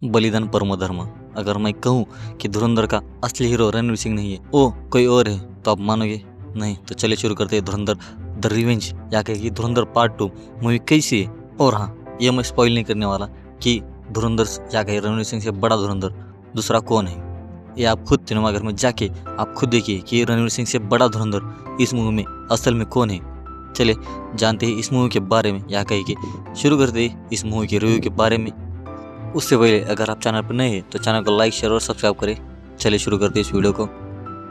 बलिदान परमो धर्म। अगर मैं कहूँ कि धुरंधर का असली हीरो रणवीर सिंह नहीं है, वो कोई और है, तो आप मानोगे नहीं? तो चलिए शुरू करते हैं धुरंधर द रिवेंज, या कहेगी धुरंधर पार्ट 2 मूवी कैसी है। और हाँ, ये मैं स्पॉइल नहीं करने वाला कि धुरंधर या कहे रणवीर सिंह से बड़ा धुरंधर दूसरा कौन है। ये आप खुद सिनेमाघर में जाके आप खुद देखिए कि रणवीर सिंह से बड़ा धुरंधर इस मूवी में असल में कौन है। चले जानते हैं इस मूवी के बारे में, या कहे कि शुरू करते हैं इस मूवी के रिव्यू के बारे में। उससे पहले अगर आप चैनल पर नए हैं तो चैनल को लाइक, शेयर और सब्सक्राइब करें। चलिए शुरू करते हैं इस वीडियो को।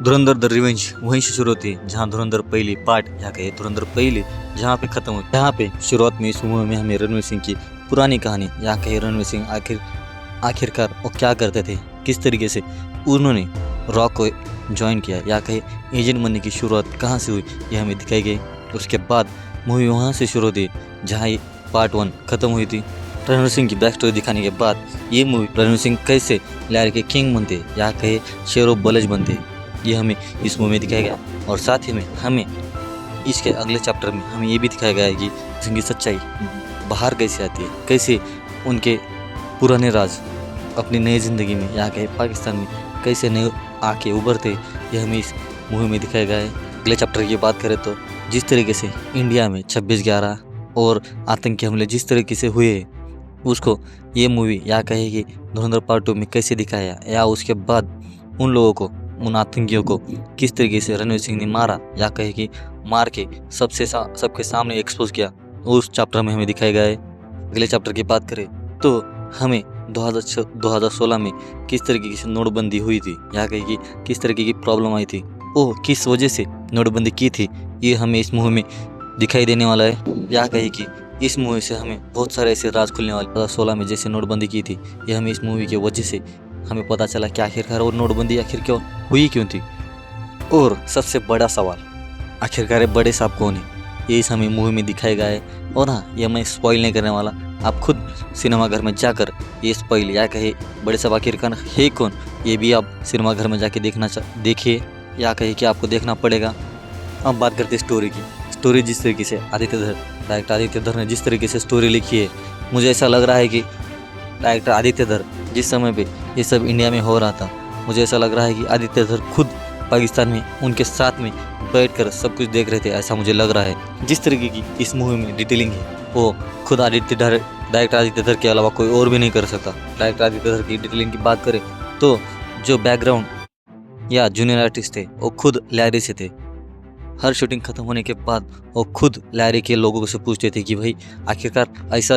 धुरंधर द रिवेंज वहीं से शुरू होती है जहां धुरंधर पहली पार्ट, या कहे धुरंधर पहली, जहां पे खत्म हुई। जहां पे शुरुआत में इस मूवी में हमें रणवीर सिंह की पुरानी कहानी, या कहे रणवीर सिंह आखिरकार वो क्या करते थे, किस तरीके से उन्होंने रॉक को ज्वाइन किया, या कहे एजेंट बनने की शुरुआत कहाँ से हुई, ये हमें दिखाई गई। उसके बाद मूवी वहाँ से शुरू होती है जहाँ ये पार्ट 1 खत्म हुई थी। रणवीर सिंह की बैक स्टोरी दिखाने के बाद ये मूवी रणवीर सिंह कैसे लहर के किंग बनते, या कहे शेर ऑफ बलज बनते, ये हमें इस मूवी में दिखाया गया। और साथ ही में हमें इसके अगले चैप्टर में हमें ये भी दिखाया गया है कि सिंह की सच्चाई बाहर कैसे आती है, कैसे उनके पुराने राज अपनी नई ज़िंदगी में, या कहे पाकिस्तान में कैसे नए आके उभरते, ये हमें इस मूवी में दिखाया गया है। अगले चैप्टर की बात करें तो जिस तरीके से इंडिया में 26/11 और आतंकी हमले जिस तरीके से हुए, उसको ये मूवी या कहे कि धुरंधर पार्ट 2 में कैसे दिखाया, या उसके बाद उन लोगों को, उन आतंकियों को किस तरीके से रणवीर सिंह ने मारा, या कहे कि मार के सबके सामने एक्सपोज किया, उस चैप्टर में हमें दिखाया गया है। अगले चैप्टर की बात करें तो हमें 2016 में किस तरीके से नोटबंदी हुई थी, या कहे कि किस तरीके की प्रॉब्लम आई थी, वो किस वजह से नोटबंदी की थी, ये हमें इस मूवी में दिखाई देने वाला है। या कहे कि इस मूवी से हमें बहुत सारे ऐसे राज खुलने वाले, 2016 में जैसे नोटबंदी की थी, ये हमें इस मूवी की वजह से हमें पता चला कि आखिरकार वो नोटबंदी आखिर क्यों हुई, क्यों थी। और सबसे बड़ा सवाल, आखिरकार बड़े साहब कौन है, ये इस हमें मूवी में दिखाया गया है। और हाँ, ये मैं स्पॉइल नहीं करने वाला, आप खुद सिनेमाघर में जाकर ये स्पॉइल, या कहे बड़े साहब आखिरकार है कौन, ये भी आप सिनेमाघर में जाके देखिए, या कहे कि आपको देखना पड़ेगा। अब बात करते हैं स्टोरी की। स्टोरी जिस तरीके से डायरेक्टर आदित्य धर ने जिस तरीके से स्टोरी लिखी है, मुझे ऐसा लग रहा है कि डायरेक्टर आदित्य धर जिस समय पे ये सब इंडिया में हो रहा था, मुझे ऐसा लग रहा है कि आदित्य धर खुद पाकिस्तान में उनके साथ में बैठकर सब कुछ देख रहे थे, ऐसा मुझे लग रहा है। जिस तरीके की इस मूवी में डिटेलिंग है, वो खुद डायरेक्टर आदित्य धर के अलावा कोई और भी नहीं कर सकता। डायरेक्टर आदित्य धर की डिटेलिंग की बात करें तो जो बैकग्राउंड या जूनियर आर्टिस्ट थे वो खुद लहरी से थे। हर शूटिंग खत्म होने के बाद वो खुद लहरी के लोगों से पूछते थे कि भाई आखिरकार ऐसा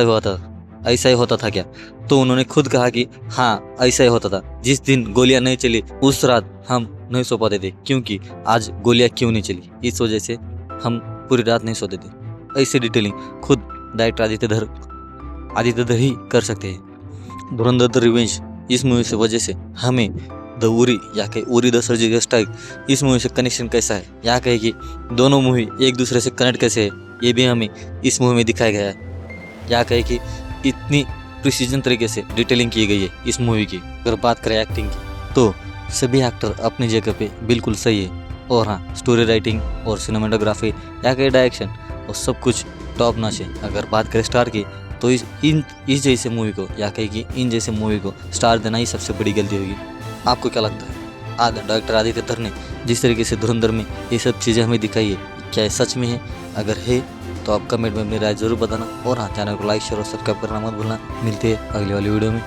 ही होता था क्या, तो उन्होंने खुद कहा कि हाँ ऐसा ही होता था। जिस दिन गोलियां नहीं चली उस रात हम नहीं सो पाते थे, क्योंकि आज गोलियां क्यों नहीं चली, इस वजह से हम पूरी रात नहीं सोते थे। ऐसी डिटेलिंग खुद डायरेक्टर आदित्य धर ही कर सकते हैं। धुरंधर द रिवेंज इस मूवी से वजह से हमें द उरी, या कहे उरी द सर्जिकल स्ट्राइक, इस मूवी से कनेक्शन कैसा है, या कहे कि दोनों मूवी एक दूसरे से कनेक्ट कैसे है, ये भी हमें इस मूवी में दिखाया गया है। या कहे कि इतनी प्रिसीजन तरीके से डिटेलिंग की गई है इस मूवी की। अगर बात करें एक्टिंग की तो सभी एक्टर अपनी जगह पे बिल्कुल सही है। और हाँ, स्टोरी राइटिंग और सिनेमाटोग्राफी, या कहे डायरेक्शन, और सब कुछ टॉप नॉच है। अगर बात करें स्टार की तो इस जैसे मूवी को, या कहे कि इन जैसे मूवी को स्टार देना ही सबसे बड़ी गलती होगी। आपको क्या लगता है, डायरेक्टर आदित्य धर ने जिस तरीके से धुरंधर में ये सब चीज़ें हमें दिखाई है, क्या ये सच में है? अगर है तो आप कमेंट में अपनी राय जरूर बताना। और हाँ, चैनल को लाइक, शेयर और सब्सक्राइब करना मत भूलना। मिलते हैं अगली वाली वीडियो में।